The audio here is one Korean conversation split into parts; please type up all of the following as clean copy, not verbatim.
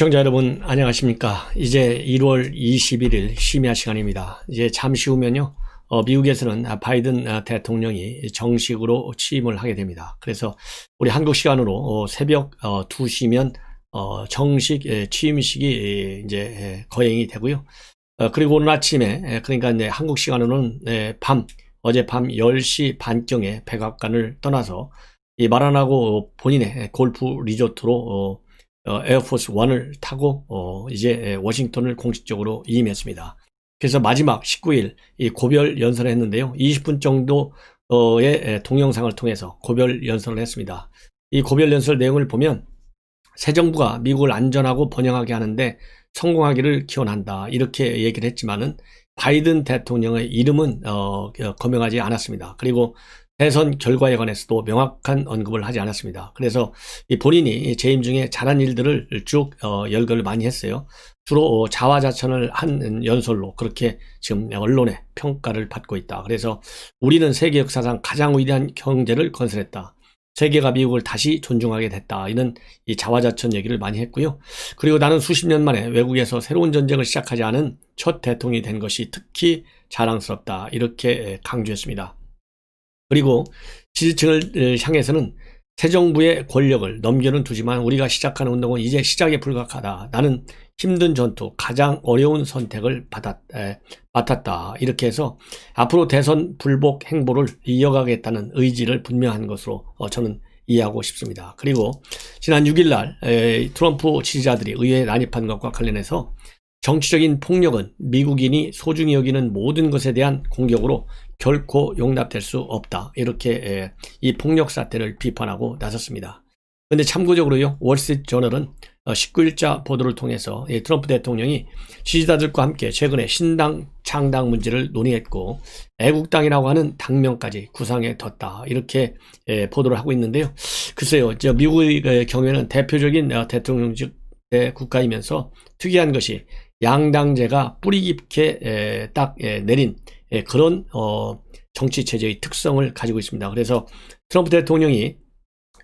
시청자 여러분 안녕하십니까. 이제 1월 21일 심야 시간입니다. 이제 잠시 후면요 미국에서는 바이든 대통령이 정식으로 취임을 하게 됩니다. 그래서 우리 한국 시간으로 새벽 2시면 정식 취임식이 이제 거행이 되고요. 그리고 오늘 아침에 그러니까 이제 한국 시간으로는 어젯밤 10시 반경에 백악관을 떠나서 이 마라나고 본인의 골프 리조트로 에어포스 1을 타고 이제 워싱턴을 공식적으로 이임했습니다. 그래서 마지막 19일 이 고별 연설을 했는데요. 20분 정도의 동영상을 통해서 고별 연설을 했습니다. 이 고별 연설 내용을 보면 새 정부가 미국을 안전하고 번영하게 하는데 성공하기를 기원한다 이렇게 얘기를 했지만은 바이든 대통령의 이름은 거명하지 않았습니다. 그리고 대선 결과에 관해서도 명확한 언급을 하지 않았습니다. 그래서 본인이 재임 중에 잘한 일들을 쭉 열거를 많이 했어요. 주로 자화자찬을 한 연설로 그렇게 지금 언론의 평가를 받고 있다. 그래서 우리는 세계 역사상 가장 위대한 경제를 건설했다. 세계가 미국을 다시 존중하게 됐다. 이런 이 자화자찬 얘기를 많이 했고요. 그리고 나는 수십 년 만에 외국에서 새로운 전쟁을 시작하지 않은 첫 대통령이 된 것이 특히 자랑스럽다. 이렇게 강조했습니다. 그리고 지지층을 향해서는 새 정부의 권력을 넘겨는 두지만 우리가 시작하는 운동은 이제 시작에 불과하다. 나는 힘든 전투, 가장 어려운 선택을 맡았다. 이렇게 해서 앞으로 대선 불복 행보를 이어가겠다는 의지를 분명한 것으로 저는 이해하고 싶습니다. 그리고 지난 6일날 트럼프 지지자들이 의회에 난입한 것과 관련해서 정치적인 폭력은 미국인이 소중히 여기는 모든 것에 대한 공격으로 결코 용납될 수 없다. 이렇게 이 폭력 사태를 비판하고 나섰습니다. 그런데 참고적으로요, 월스트리트저널은 19일자 보도를 통해서 트럼프 대통령이 지지자들과 함께 최근에 신당 창당 문제를 논의했고 애국당이라고 하는 당명까지 구상해 뒀다. 이렇게 보도를 하고 있는데요. 글쎄요, 미국의 경우에는 대표적인 대통령직 국가이면서 특이한 것이 양당제가 뿌리 깊게 딱 내린 그런 정치 체제의 특성을 가지고 있습니다. 그래서 트럼프 대통령이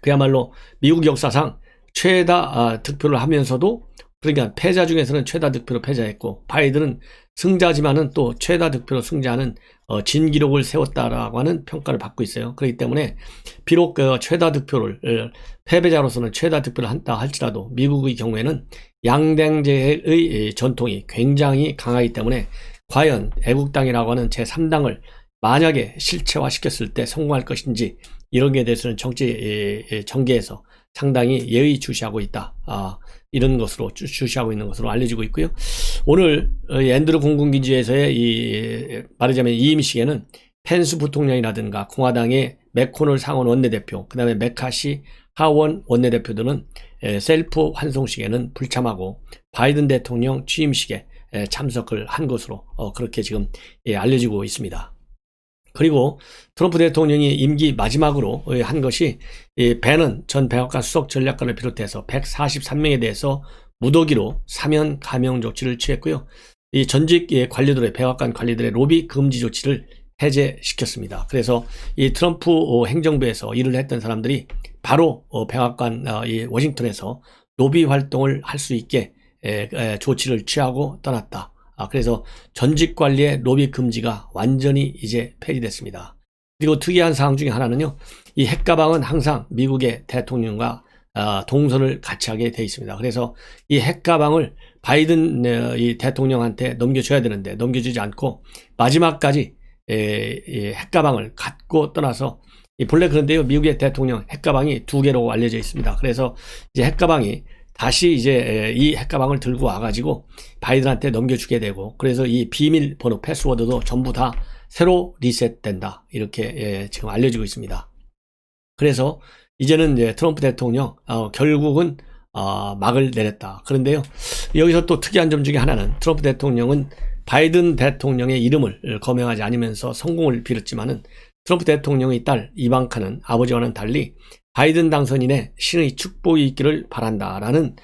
그야말로 미국 역사상 최다 득표를 하면서도 그러니까 패자 중에서는 최다 득표로 패자했고 바이든은 승자지만은 또 최다 득표로 승자하는 진기록을 세웠다라고 하는 평가를 받고 있어요. 그렇기 때문에 비록 최다 득표를 패배자로서는 최다 득표를 한다 할지라도 미국의 경우에는 양당제의 전통이 굉장히 강하기 때문에 과연 애국당이라고 하는 제3당을 만약에 실체화시켰을 때 성공할 것인지 이런 게 대해서는 정치 전개에서 상당히 예의주시하고 있다. 이런 것으로 주시하고 있는 것으로 알려지고 있고요. 오늘 앤드루 공군기지에서의 말하자면 이임식에는 펜스 부통령이라든가 공화당의 맥코널 상원 원내대표, 그 다음에 메카시 하원 원내대표들은 셀프 환송식에는 불참하고 바이든 대통령 취임식에 참석을 한 것으로 그렇게 지금 알려지고 있습니다. 그리고 트럼프 대통령이 임기 마지막으로 한 것이 벤넌 전 백악관 수석 전략관을 비롯해서 143명에 대해서 무더기로 사면 감형 조치를 취했고요. 이 전직 관리들의 백악관 관리들의 로비 금지 조치를 해제시켰습니다. 그래서 이 트럼프 행정부에서 일을 했던 사람들이 바로 백악관 워싱턴에서 로비 활동을 할 수 있게 조치를 취하고 떠났다. 그래서 전직 관리의 로비 금지가 완전히 이제 폐지됐습니다. 그리고 특이한 사항 중에 하나는요, 이 핵가방은 항상 미국의 대통령과 동선을 같이 하게 돼 있습니다. 그래서 이 핵가방을 바이든 이 대통령한테 넘겨줘야 되는데 넘겨주지 않고 마지막까지 이 핵가방을 갖고 떠나서 본래 그런데요, 미국의 대통령 핵가방이 2개로 알려져 있습니다. 그래서 이제 핵가방이 다시 이제 이 핵가방을 들고 와가지고 바이든한테 넘겨주게 되고 그래서 이 비밀번호 패스워드도 전부 다 새로 리셋된다. 이렇게 지금 알려지고 있습니다. 그래서 이제는 이제 트럼프 대통령 결국은 막을 내렸다. 그런데요, 여기서 또 특이한 점 중에 하나는 트럼프 대통령은 바이든 대통령의 이름을 거명하지 않으면서 성공을 빌었지만은 트럼프 대통령의 딸 이방카는 아버지와는 달리 바이든 당선인의 신의 축복이 있기를 바란다라는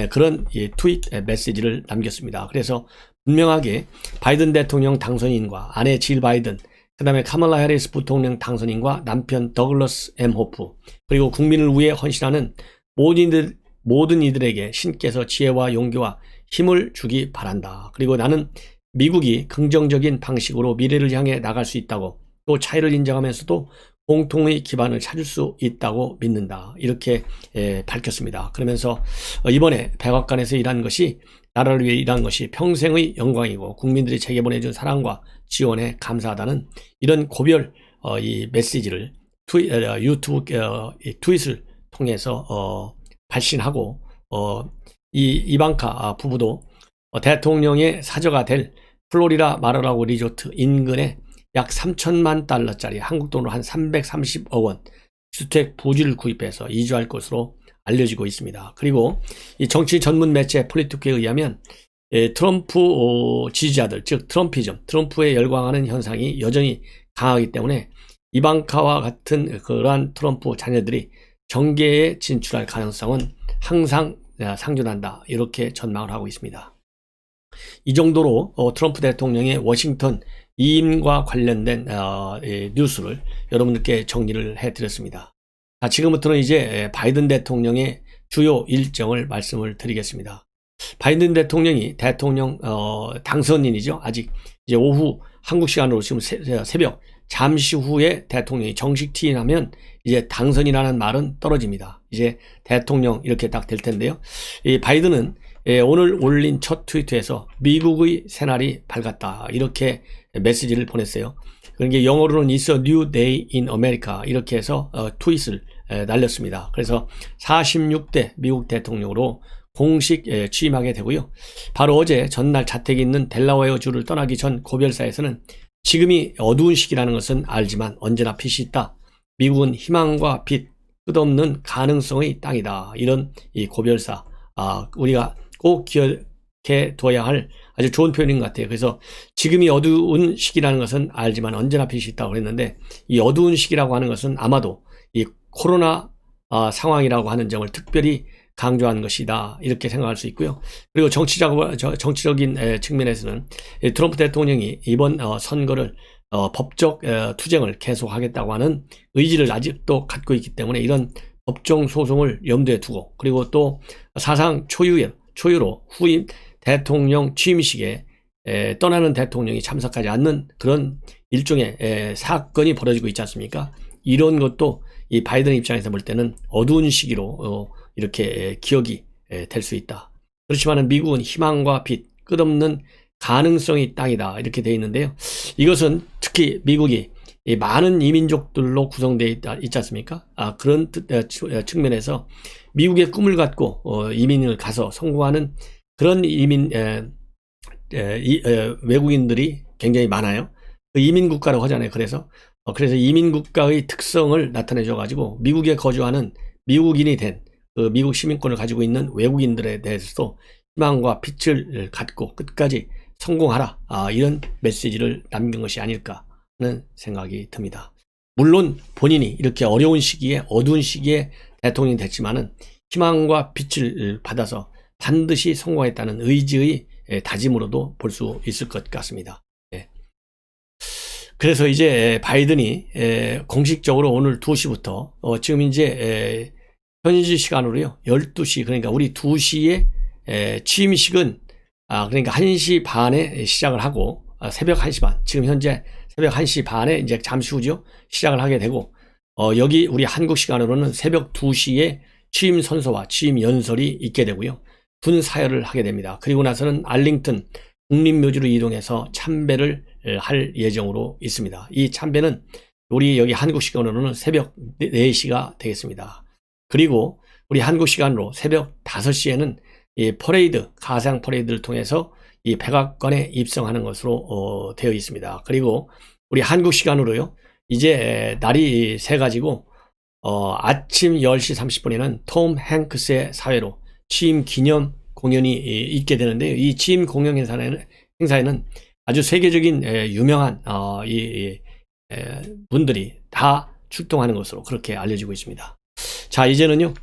그런 트윗 메시지를 남겼습니다. 그래서 분명하게 바이든 대통령 당선인과 아내 질 바이든, 그 다음에 카멀라 해리스 부통령 당선인과 남편 더글러스 M 호프, 그리고 국민을 위해 헌신하는 모든 모든 이들에게 신께서 지혜와 용기와 힘을 주기 바란다. 그리고 나는 미국이 긍정적인 방식으로 미래를 향해 나갈 수 있다고, 또 차이를 인정하면서도 공통의 기반을 찾을 수 있다고 믿는다. 이렇게 밝혔습니다. 그러면서 이번에 백악관에서 일한 것이, 나라를 위해 일한 것이 평생의 영광이고 국민들이 제게 보내준 사랑과 지원에 감사하다는 이런 고별 이 메시지를 유튜브 트윗을 통해서 발신하고, 이 이방카 부부도 대통령의 사저가 될 플로리다 마르라고 리조트 인근에 약 3천만 달러짜리 한국 돈으로 한 330억 원 주택 부지를 구입해서 이주할 것으로 알려지고 있습니다. 그리고 이 정치 전문 매체 폴리티코에 의하면 트럼프 지지자들, 즉 트럼피즘, 트럼프에 열광하는 현상이 여전히 강하기 때문에 이방카와 같은 그러한 트럼프 자녀들이 정계에 진출할 가능성은 항상 상존한다. 이렇게 전망을 하고 있습니다. 이 정도로 트럼프 대통령의 워싱턴 이임과 관련된 뉴스를 여러분들께 정리를 해드렸습니다. 자, 지금부터는 이제 바이든 대통령의 주요 일정을 말씀을 드리겠습니다. 바이든 대통령이 대통령 당선인이죠. 아직 이제 오후 한국 시간으로 지금 새벽 잠시 후에 대통령이 정식 퇴임하면 이제 당선이라는 말은 떨어집니다. 이제 대통령 이렇게 딱 될 텐데요. 이 바이든은 오늘 올린 첫 트위터에서 미국의 새날이 밝았다. 이렇게 메시지를 보냈어요. 그러니까 영어로는 It's a new day in America 이렇게 해서 트윗을 날렸습니다. 그래서 46대 미국 대통령으로 공식 취임하게 되고요. 바로 어제 전날 자택에 있는 델라웨어 주를 떠나기 전 고별사에서는 지금이 어두운 시기라는 것은 알지만 언제나 빛이 있다. 미국은 희망과 빛, 끝없는 가능성의 땅이다. 이런 이 고별사, 우리가 꼭 기억해 둬야 할 아주 좋은 표현인 것 같아요. 그래서 지금이 어두운 시기라는 것은 알지만 언제나 빛이 있다고 그랬는데, 이 어두운 시기라고 하는 것은 아마도 이 코로나 상황이라고 하는 점을 특별히 강조한 것이다. 이렇게 생각할 수 있고요. 그리고 정치적인 측면에서는 트럼프 대통령이 이번 선거를 법적 투쟁을 계속하겠다고 하는 의지를 아직도 갖고 있기 때문에 이런 법정 소송을 염두에 두고, 그리고 또 사상 초유로 후임 대통령 취임식에 떠나는 대통령이 참석하지 않는 그런 일종의 사건이 벌어지고 있지 않습니까? 이런 것도 이 바이든 입장에서 볼 때는 어두운 시기로 이렇게 기억이 될 수 있다. 그렇지만 미국은 희망과 빛, 끝없는 가능성의 땅이다. 이렇게 되어 있는데요. 이것은 특히 미국이 많은 이민족들로 구성되어 있지 않습니까? 그런 측면에서 미국의 꿈을 갖고 이민을 가서 성공하는 그런 외국인들이 굉장히 많아요. 그 이민국가라고 하잖아요. 그래서 이민국가의 특성을 나타내 줘가지고 미국에 거주하는 미국인이 된 그 미국 시민권을 가지고 있는 외국인들에 대해서도 희망과 빛을 갖고 끝까지 성공하라. 이런 메시지를 남긴 것이 아닐까 하는 생각이 듭니다. 물론 본인이 이렇게 어려운 시기에, 어두운 시기에 대통령이 됐지만은 희망과 빛을 받아서 반드시 성공했다는 의지의 다짐으로도 볼 수 있을 것 같습니다. 그래서 이제 바이든이 공식적으로 오늘 2시부터 지금 이제 현지 시간으로요 12시, 그러니까 우리 2시에 취임식은 그러니까 1시 반에 시작을 하고 새벽 1시 반, 지금 현재 새벽 1시 반에 이제 잠시 후죠 시작을 하게 되고, 여기 우리 한국 시간으로는 새벽 2시에 취임 선서와 취임 연설이 있게 되고요. 군 사열을 하게 됩니다. 그리고 나서는 알링턴 국립묘지로 이동해서 참배를 할 예정으로 있습니다. 이 참배는 우리 여기 한국 시간으로는 새벽 4시가 되겠습니다. 그리고 우리 한국 시간으로 새벽 5시에는 이 퍼레이드, 가상 퍼레이드를 통해서 이 백악관에 입성하는 것으로 되어 있습니다. 그리고 우리 한국 시간으로요, 이제 날이 새가지고 아침 10시 30분에는 톰 행크스의 사회로 취임 기념 공연이 있게 되는데요. 이 취임 공연 행사에는 아주 세계적인 유명한 분들이 다 출동하는 것으로 그렇게 알려지고 있습니다. 자, 이제는요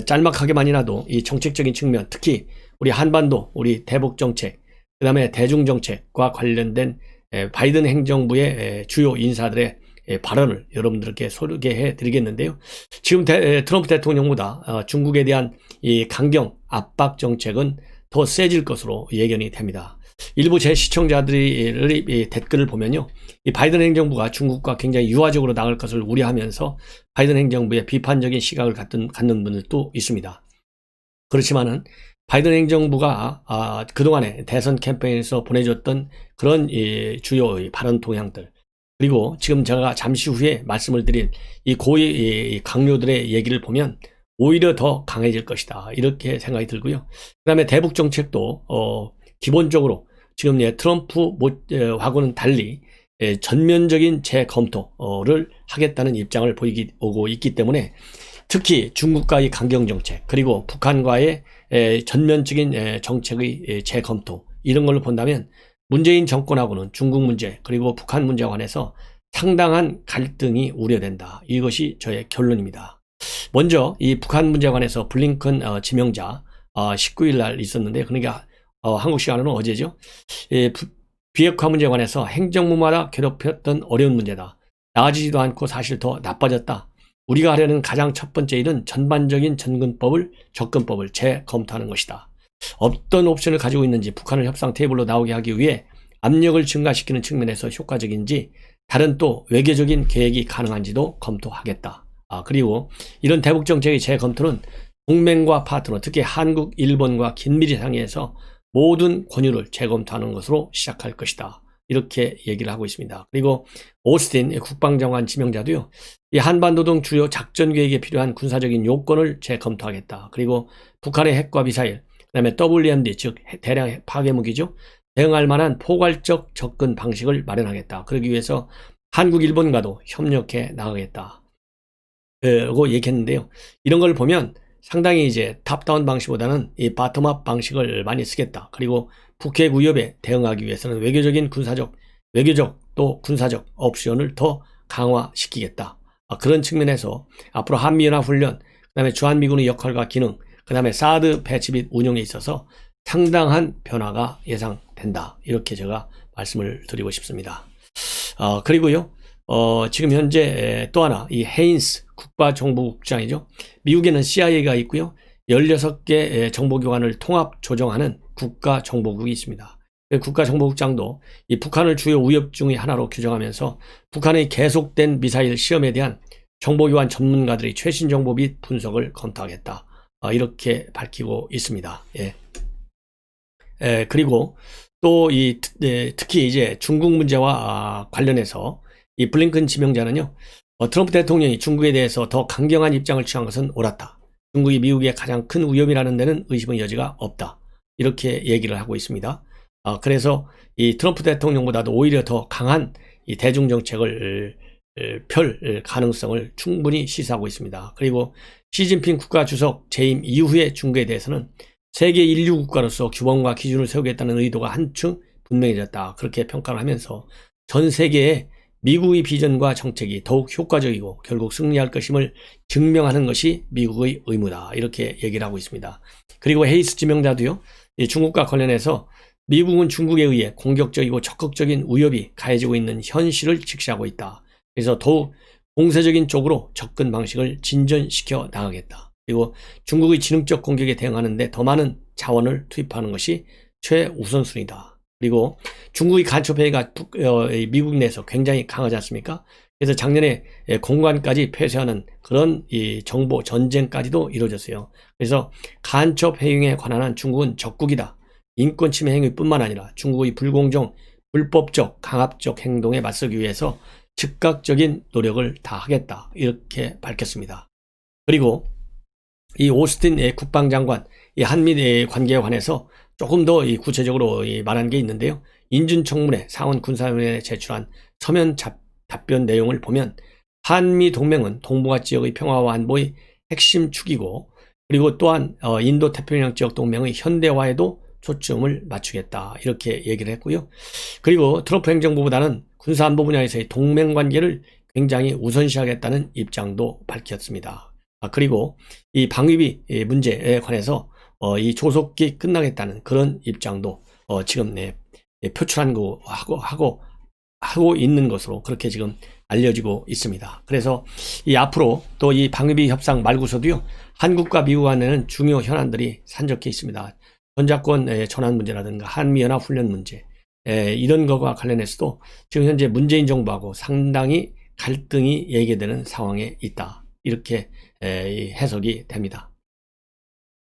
짤막하게만이라도 이 정책적인 측면, 특히 우리 한반도, 우리 대북 정책, 그 다음에 대중 정책과 관련된 바이든 행정부의 주요 인사들의 발언을 여러분들께 소개해 드리겠는데요. 지금 트럼프 대통령보다 중국에 대한 이 강경 압박 정책은 더 세질 것으로 예견이 됩니다. 일부 제 시청자들이 댓글을 보면요, 이 바이든 행정부가 중국과 굉장히 유화적으로 나갈 것을 우려하면서 바이든 행정부에 비판적인 시각을 갖는 분들도 있습니다. 그렇지만은 바이든 행정부가 그동안에 대선 캠페인에서 보내줬던 그런 주요 발언 동향들, 그리고 지금 제가 잠시 후에 말씀을 드릴 이 고위 강요들의 얘기를 보면 오히려 더 강해질 것이다, 이렇게 생각이 들고요. 그 다음에 대북 정책도 기본적으로 지금 트럼프하고는 달리 전면적인 재검토를 하겠다는 입장을 보이고 있기 때문에, 특히 중국과의 강경정책, 그리고 북한과의 전면적인 정책의 재검토, 이런 걸로 본다면 문재인 정권하고는 중국 문제 그리고 북한 문제에 관해서 상당한 갈등이 우려된다, 이것이 저의 결론입니다. 먼저 이 북한 문제에 관해서 블링컨 지명자 19일 날 있었는데, 그러니까 한국 시간으로는 어제죠. 비핵화 문제에 관해서 행정부마다 괴롭혔던 어려운 문제다. 나아지지도 않고 사실 더 나빠졌다. 우리가 하려는 가장 첫 번째 일은 전반적인 접근법을 재검토하는 것이다. 어떤 옵션을 가지고 있는지, 북한을 협상 테이블로 나오게 하기 위해 압력을 증가시키는 측면에서 효과적인지, 다른 또 외교적인 계획이 가능한지도 검토하겠다. 그리고 이런 대북 정책의 재검토는 동맹과 파트너, 특히 한국, 일본과 긴밀히 상의해서 모든 권유를 재검토하는 것으로 시작할 것이다, 이렇게 얘기를 하고 있습니다. 그리고 오스틴 국방장관 지명자도요, 이 한반도 등 주요 작전 계획에 필요한 군사적인 요건을 재검토하겠다. 그리고 북한의 핵과 미사일, 그다음에 WMD, 즉 대량 파괴무기죠, 대응할 만한 포괄적 접근 방식을 마련하겠다. 그러기 위해서 한국, 일본과도 협력해 나가겠다, 라고 얘기했는데요. 이런 걸 보면 상당히 이제 탑다운 방식보다는 이 바텀업 방식을 많이 쓰겠다. 그리고 북핵 위협에 대응하기 위해서는 외교적 또 군사적 옵션을 더 강화시키겠다. 그런 측면에서 앞으로 한미연합훈련, 그 다음에 주한미군의 역할과 기능, 그 다음에 사드 배치 및 운용에 있어서 상당한 변화가 예상된다, 이렇게 제가 말씀을 드리고 싶습니다. 그리고요, 지금 현재 또 하나, 이 헤인스 국가정보국장이죠. 미국에는 CIA가 있고요, 16개 정보기관을 통합 조정하는 국가정보국이 있습니다. 국가정보국장도 이 북한을 주요 위협 중의 하나로 규정하면서 북한의 계속된 미사일 시험에 대한 정보기관 전문가들의 최신 정보 및 분석을 검토하겠다, 이렇게 밝히고 있습니다. 그리고 또 특히 이제 중국 문제와 관련해서 이 블링컨 지명자는요, 트럼프 대통령이 중국에 대해서 더 강경한 입장을 취한 것은 옳았다. 중국이 미국의 가장 큰 위협이라는 데는 의심의 여지가 없다, 이렇게 얘기를 하고 있습니다. 그래서 이 트럼프 대통령보다도 오히려 더 강한 이 대중 정책을 펼 가능성을 충분히 시사하고 있습니다. 그리고 시진핑 국가주석 재임 이후의 중국에 대해서는 세계 인류 국가로서 규범과 기준을 세우겠다는 의도가 한층 분명해졌다, 그렇게 평가를 하면서 전 세계에 미국의 비전과 정책이 더욱 효과적이고 결국 승리할 것임을 증명하는 것이 미국의 의무다, 이렇게 얘기를 하고 있습니다. 그리고 헤이스 지명자도요, 중국과 관련해서 미국은 중국에 의해 공격적이고 적극적인 위협이 가해지고 있는 현실을 직시하고 있다. 그래서 더욱 공세적인 쪽으로 접근 방식을 진전시켜 나가겠다. 그리고 중국의 지능적 공격에 대응하는 데 더 많은 자원을 투입하는 것이 최우선순위다. 그리고 중국의 간첩회의가 미국 내에서 굉장히 강하지 않습니까? 그래서 작년에 공관까지 폐쇄하는 그런 이 정보 전쟁까지도 이루어졌어요. 그래서 간첩 회의에 관한 한 중국은 적국이다. 인권 침해 행위뿐만 아니라 중국의 불공정, 불법적, 강압적 행동에 맞서기 위해서 즉각적인 노력을 다하겠다, 이렇게 밝혔습니다. 그리고 이 오스틴 국방장관, 이 한미 관계에 관해서 조금 더 구체적으로 말한 게 있는데요. 인준청문회 상원군사위원회에 제출한 서면 답변 내용을 보면 한미 동맹은 동북아 지역의 평화와 안보의 핵심 축이고, 그리고 또한 인도 태평양 지역 동맹의 현대화에도 초점을 맞추겠다, 이렇게 얘기를 했고요. 그리고 트럼프 행정부보다는 군사안보 분야에서의 동맹 관계를 굉장히 우선시하겠다는 입장도 밝혔습니다. 그리고 이 방위비 문제에 관해서 이 조속히 끝나겠다는 그런 입장도 지금 표출한 거 하고 있는 것으로 그렇게 지금 알려지고 있습니다. 그래서 이 앞으로 또 이 방위비 협상 말고서도요, 한국과 미국 간에는 중요 현안들이 산적해 있습니다. 전자권 전환 문제라든가 한미연합 훈련 문제, 이런 것과 관련해서도 지금 현재 문재인 정부하고 상당히 갈등이 예기되는 상황에 있다. 이렇게 해석이 됩니다.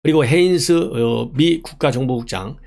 그리고 헤인스 미 국가정보국장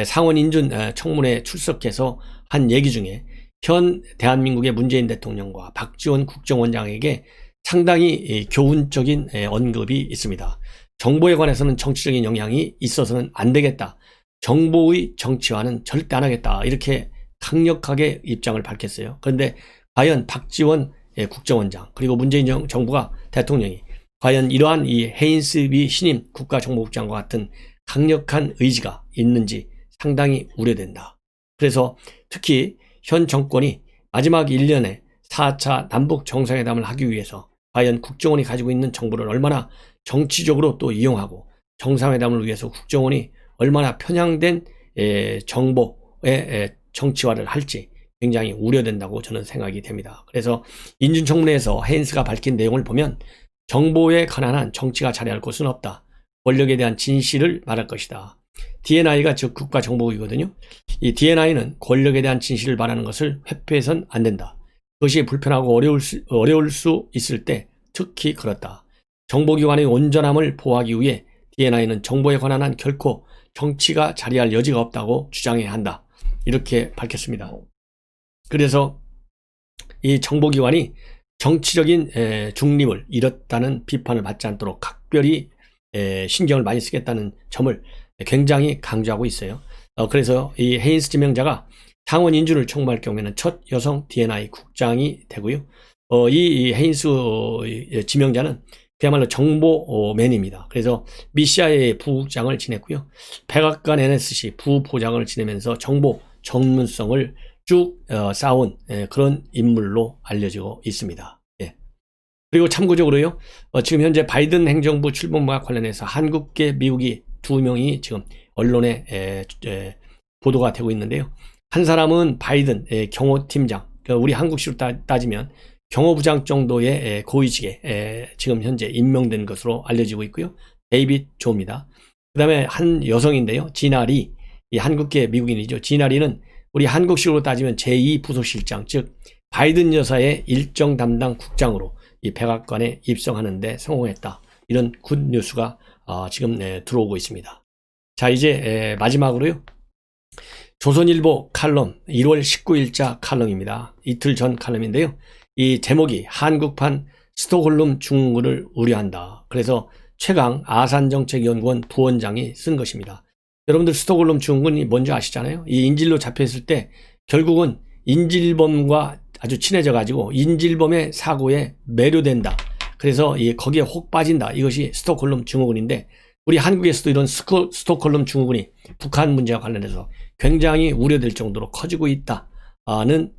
상원 인준 청문회에 출석해서 한 얘기 중에 현 대한민국의 문재인 대통령과 박지원 국정원장에게 상당히 교훈적인 언급이 있습니다. 정보에 관해서는 정치적인 영향이 있어서는 안 되겠다. 정보의 정치화는 절대 안 하겠다. 이렇게 강력하게 입장을 밝혔어요. 그런데 과연 박지원 국정원장 그리고 문재인 정부가 대통령이 과연 이러한 이 헤인스 미 신임 국가정보국장과 같은 강력한 의지가 있는지 상당히 우려된다. 그래서 특히 현 정권이 마지막 1년에 4차 남북 정상회담을 하기 위해서 과연 국정원이 가지고 있는 정보를 얼마나 정치적으로 또 이용하고 정상회담을 위해서 국정원이 얼마나 편향된 정보의 정치화를 할지 굉장히 우려된다고 저는 생각이 됩니다. 그래서 인준청문회에서 헤인스가 밝힌 내용을 보면 정보에 관한 정치가 자리할 곳은 없다. 권력에 대한 진실을 말할 것이다. D&I가 즉 국가정보국이거든요. 이 D&I는 권력에 대한 진실을 말하는 것을 회피해서는 안 된다. 그것이 불편하고 어려울 수 있을 때 특히 그렇다. 정보기관의 온전함을 보호하기 위해 D&I는 정보에 관한 한 결코 정치가 자리할 여지가 없다고 주장해야 한다. 이렇게 밝혔습니다. 그래서 이 정보기관이 정치적인 중립을 잃었다는 비판을 받지 않도록 각별히 신경을 많이 쓰겠다는 점을 굉장히 강조하고 있어요. 그래서 이 헤인스 지명자가 상원 인준을 청구할 경우에는 첫 여성 D&I 국장이 되고요. 이 헤인스 지명자는 그야말로 정보맨입니다. 그래서 미 CIA 부국장을 지냈고요. 백악관 NSC 부부장을 지내면서 정보 전문성을 쭉 쌓아온 그런 인물로 알려지고 있습니다. 예. 그리고 참고적으로요, 지금 현재 바이든 행정부 출범과 관련해서 한국계 미국이 2명이 지금 언론에 보도가 되고 있는데요. 한 사람은 바이든 경호팀장, 우리 한국식으로 따지면 경호부장 정도의 고위직에 지금 현재 임명된 것으로 알려지고 있고요. 데이빗 조입니다. 그 다음에 한 여성인데요. 지나 리, 이 한국계 미국인이죠. 지나 리는 우리 한국식으로 따지면 제2부속실장, 즉 바이든 여사의 일정 담당 국장으로 이 백악관에 입성하는 데 성공했다. 이런 굿 뉴스가 지금 들어오고 있습니다. 자, 이제 마지막으로요. 조선일보 칼럼 1월 19일자 칼럼입니다. 이틀 전 칼럼인데요. 이 제목이 한국판 스톡홀름 증후군을 우려한다. 그래서 최강 아산정책연구원 부원장이 쓴 것입니다. 여러분들 스톡홀름 증후군이 뭔지 아시잖아요. 이 인질로 잡혀있을 때 결국은 인질범과 아주 친해져 가지고 인질범의 사고에 매료된다. 그래서 거기에 혹 빠진다. 이것이 스톡홀름 증후군인데 우리 한국에서도 이런 스톡홀름 증후군이 북한 문제와 관련해서 굉장히 우려될 정도로 커지고 있다는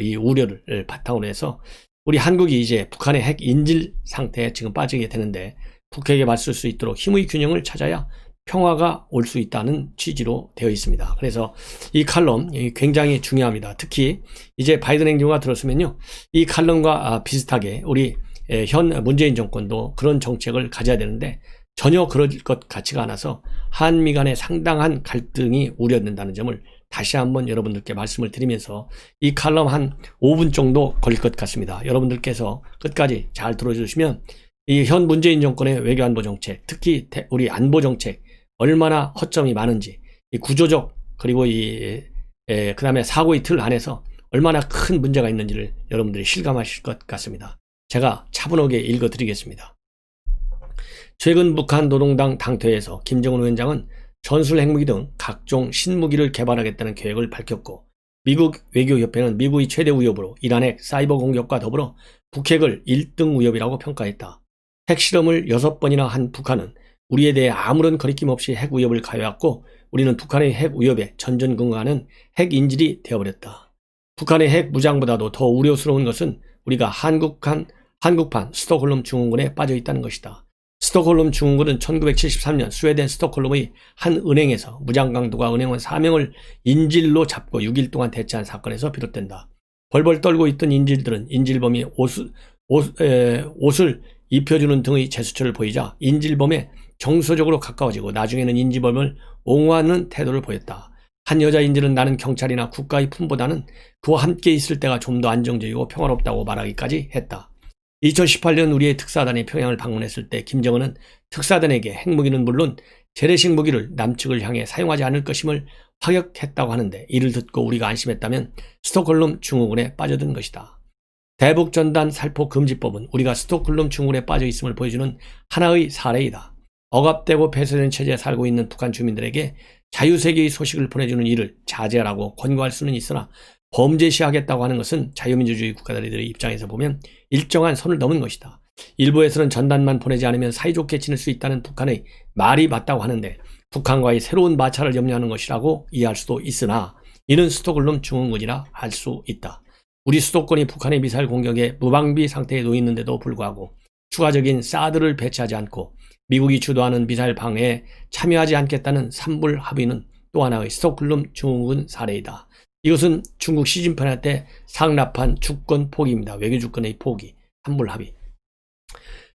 이 우려를 바탕으로 해서 우리 한국이 이제 북한의 핵 인질 상태에 지금 빠지게 되는데 북핵에 맞설 수 있도록 힘의 균형을 찾아야 평화가 올 수 있다는 취지로 되어 있습니다. 그래서 이 칼럼 굉장히 중요합니다. 특히 이제 바이든 행정부가 들었으면요, 이 칼럼과 비슷하게 우리 현 문재인 정권도 그런 정책을 가져야 되는데 전혀 그럴 것 같지가 않아서 한미 간의 상당한 갈등이 우려된다는 점을 다시 한번 여러분들께 말씀을 드리면서 이 칼럼 한 5분 정도 걸릴 것 같습니다. 여러분들께서 끝까지 잘 들어주시면 이 현 문재인 정권의 외교안보 정책, 특히 우리 안보 정책 얼마나 허점이 많은지, 이 구조적 그리고 그 다음에 사고의 틀 안에서 얼마나 큰 문제가 있는지를 여러분들이 실감하실 것 같습니다. 제가 차분하게 읽어드리겠습니다. 최근 북한 노동당 당대회에서 김정은 위원장은 전술 핵무기 등 각종 신무기를 개발하겠다는 계획을 밝혔고, 미국 외교협회는 미국의 최대 위협으로 이란핵 사이버 공격과 더불어 북핵을 1등 위협이라고 평가했다. 핵실험을 6번이나 한 북한은 우리에 대해 아무런 거리낌 없이 핵 위협을 가해왔고 우리는 북한의 핵 위협에 전전긍긍하는 핵 인질이 되어버렸다. 북한의 핵 무장보다도 더 우려스러운 것은 우리가 한국판 스톡홀름 증후군에 빠져 있다는 것이다. 스톡홀름 증후군은 1973년 스웨덴 스톡홀름의 한 은행에서 무장강도가 은행원 4명을 인질로 잡고 6일 동안 대체한 사건에서 비롯된다. 벌벌 떨고 있던 인질들은 인질범이 옷을 입혀주는 등의 제스처를 보이자 인질범에 정서적으로 가까워지고 나중에는 인질범을 옹호하는 태도를 보였다. 한 여자 인질은 나는 경찰이나 국가의 품보다는 그와 함께 있을 때가 좀 더 안정적이고 평화롭다고 말하기까지 했다. 2018년 우리의 특사단이 평양을 방문했을 때 김정은은 특사단에게 핵무기는 물론 재래식 무기를 남측을 향해 사용하지 않을 것임을 확약했다고 하는데, 이를 듣고 우리가 안심했다면 스톡홀름 증후군에 빠져든 것이다. 대북전단 살포 금지법은 우리가 스톡홀름 증후군에 빠져 있음을 보여주는 하나의 사례이다. 억압되고 폐쇄된 체제에 살고 있는 북한 주민들에게 자유세계의 소식을 보내주는 일을 자제하라고 권고할 수는 있으나 범죄시하겠다고 하는 것은 자유민주주의 국가들의 입장에서 보면 일정한 선을 넘은 것이다. 일부에서는 전단만 보내지 않으면 사이좋게 지낼 수 있다는 북한의 말이 맞다고 하는데, 북한과의 새로운 마찰을 염려하는 것이라고 이해할 수도 있으나 이는 스톡홀름 증후군이라 할 수 있다. 우리 수도권이 북한의 미사일 공격에 무방비 상태에 놓여 있는데도 불구하고 추가적인 사드를 배치하지 않고 미국이 주도하는 미사일 방해에 참여하지 않겠다는 삼불 합의는 또 하나의 스톡홀름 증후군 사례이다. 이것은 중국 시진핑 때 상납한 주권 포기입니다. 외교주권의 포기, 삼불 합의.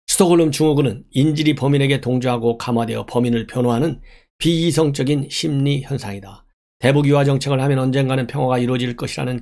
스톡홀름 증후군은 인질이 범인에게 동조하고 감화되어 범인을 변호하는 비이성적인 심리 현상이다. 대북 유화 정책을 하면 언젠가는 평화가 이루어질 것이라는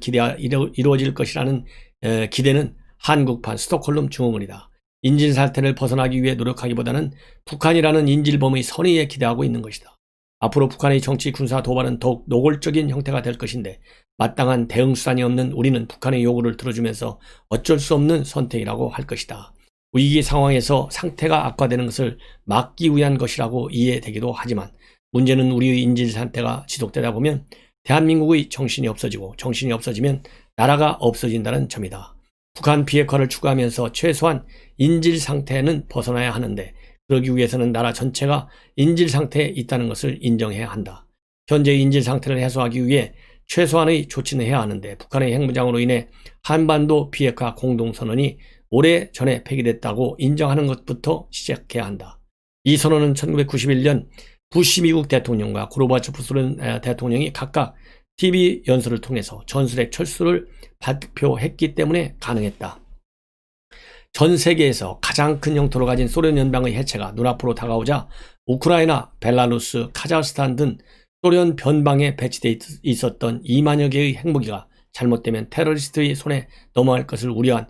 기대는 한국판 스톡홀름 증후군이다. 인질 사태를 벗어나기 위해 노력하기보다는 북한이라는 인질범의 선의에 기대하고 있는 것이다. 앞으로 북한의 정치 군사 도발은 더욱 노골적인 형태가 될 것인데, 마땅한 대응 수단이 없는 우리는 북한의 요구를 들어주면서 어쩔 수 없는 선택이라고 할 것이다. 위기 상황에서 상태가 악화되는 것을 막기 위한 것이라고 이해되기도 하지만, 문제는 우리의 인질 상태가 지속되다 보면 대한민국의 정신이 없어지고, 정신이 없어지면 나라가 없어진다는 점이다. 북한 비핵화를 추구하면서 최소한 인질 상태는 벗어나야 하는데, 그러기 위해서는 나라 전체가 인질 상태에 있다는 것을 인정해야 한다. 현재의 인질 상태를 해소하기 위해 최소한의 조치는 해야 하는데, 북한의 핵무장으로 인해 한반도 비핵화 공동선언이 오래전에 폐기됐다고 인정하는 것부터 시작해야 한다. 이 선언은 1991년 부시 미국 대통령과 고르바초프 소련 대통령이 각각 TV 연설을 통해서 전술핵 철수를 발표했기 때문에 가능했다. 전 세계에서 가장 큰 영토를 가진 소련 연방의 해체가 눈앞으로 다가오자 우크라이나, 벨라루스, 카자흐스탄 등 소련 변방에 배치되어 있었던 2만여 개의 핵무기가 잘못되면 테러리스트의 손에 넘어갈 것을 우려한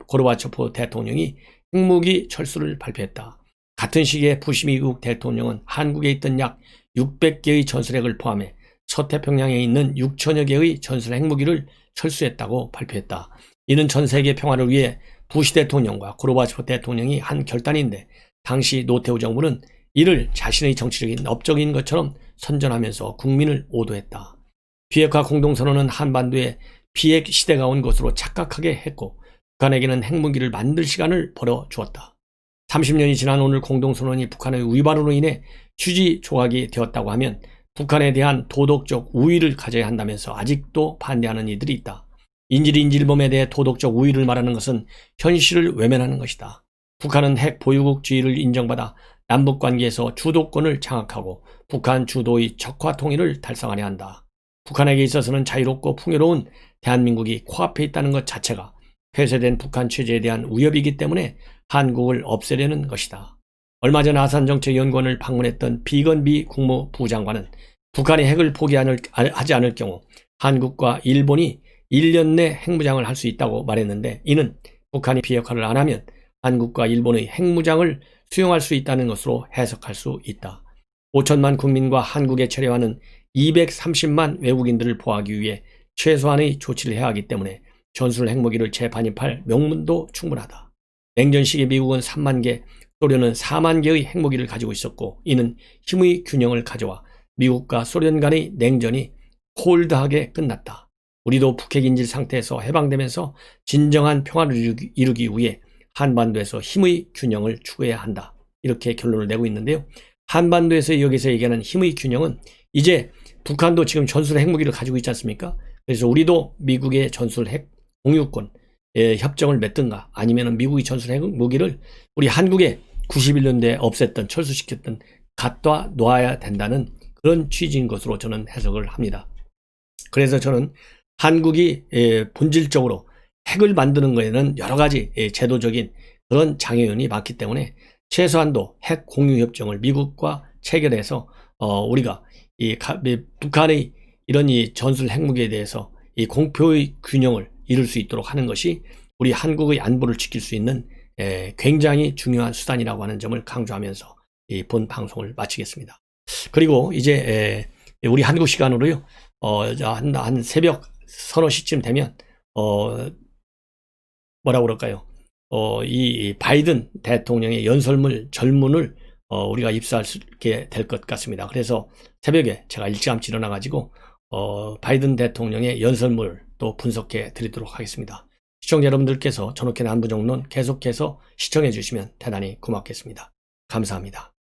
고르바초프 대통령이 핵무기 철수를 발표했다. 같은 시기에 부시 미국 대통령은 한국에 있던 약 600개의 전술핵을 포함해 서태평양에 있는 6천여 개의 전술 핵무기를 철수했다고 발표했다. 이는 전 세계 평화를 위해 부시 대통령과 고르바초프 대통령이 한 결단인데, 당시 노태우 정부는 이를 자신의 정치적인 업적인 것처럼 선전하면서 국민을 오도했다. 비핵화 공동선언은 한반도에 비핵 시대가 온 것으로 착각하게 했고, 북한에게는 핵무기를 만들 시간을 벌어주었다. 30년이 지난 오늘 공동선언이 북한의 위반으로 인해 휴지 조각이 되었다고 하면 북한에 대한 도덕적 우위를 가져야 한다면서 아직도 반대하는 이들이 있다. 인질범에 대해 도덕적 우위를 말하는 것은 현실을 외면하는 것이다. 북한은 핵 보유국주의를 인정받아 남북관계에서 주도권을 장악하고 북한 주도의 적화 통일을 달성하려 한다. 북한에게 있어서는 자유롭고 풍요로운 대한민국이 코앞에 있다는 것 자체가 폐쇄된 북한 체제에 대한 위협이기 때문에 한국을 없애려는 것이다. 얼마 전 아산정책연구원을 방문했던 비건비 국무부 장관은 북한이 핵을 포기하지 않을 경우 한국과 일본이 1년 내 핵무장을 할 수 있다고 말했는데, 이는 북한이 비핵화를 안 하면 한국과 일본의 핵무장을 수용할 수 있다는 것으로 해석할 수 있다. 5천만 국민과 한국에 체류하는 230만 외국인들을 보호하기 위해 최소한의 조치를 해야 하기 때문에 전술 핵무기를 재반입할 명분도 충분하다. 냉전 시기 미국은 3만 개, 소련은 4만 개의 핵무기를 가지고 있었고, 이는 힘의 균형을 가져와 미국과 소련 간의 냉전이 콜드하게 끝났다. 우리도 북핵 인질 상태에서 해방되면서 진정한 평화를 이루기 위해 한반도에서 힘의 균형을 추구해야 한다. 이렇게 결론을 내고 있는데요. 한반도에서 여기서 얘기하는 힘의 균형은, 이제 북한도 지금 전술 핵무기를 가지고 있지 않습니까? 그래서 우리도 미국의 전술 핵 공유권 협정을 맺든가, 아니면 미국의 전술 핵무기를 우리 한국에 91년대에 없앴던, 철수시켰던 갖다 놓아야 된다는 그런 취지인 것으로 저는 해석을 합니다. 그래서 저는 한국이 본질적으로 핵을 만드는 거에는 여러 가지 제도적인 그런 장애연이 많기 때문에 최소한도 핵 공유 협정을 미국과 체결해서 우리가 북한의 이런 이 전술 핵무기에 대해서 이 공표의 균형을 이룰 수 있도록 하는 것이 우리 한국의 안보를 지킬 수 있는 굉장히 중요한 수단이라고 하는 점을 강조하면서 이 본 방송을 마치겠습니다. 그리고 이제 우리 한국 시간으로요, 한 새벽 서너 시쯤 되면 뭐라고 그럴까요? 이 바이든 대통령의 연설문 전문을 우리가 입수할 수 있게 될 것 같습니다. 그래서 새벽에 제가 일찌감치 일어나 가지고 바이든 대통령의 연설문을 또 분석해 드리도록 하겠습니다. 시청자 여러분들께서 전옥회 남부정론 계속해서 시청해 주시면 대단히 고맙겠습니다. 감사합니다.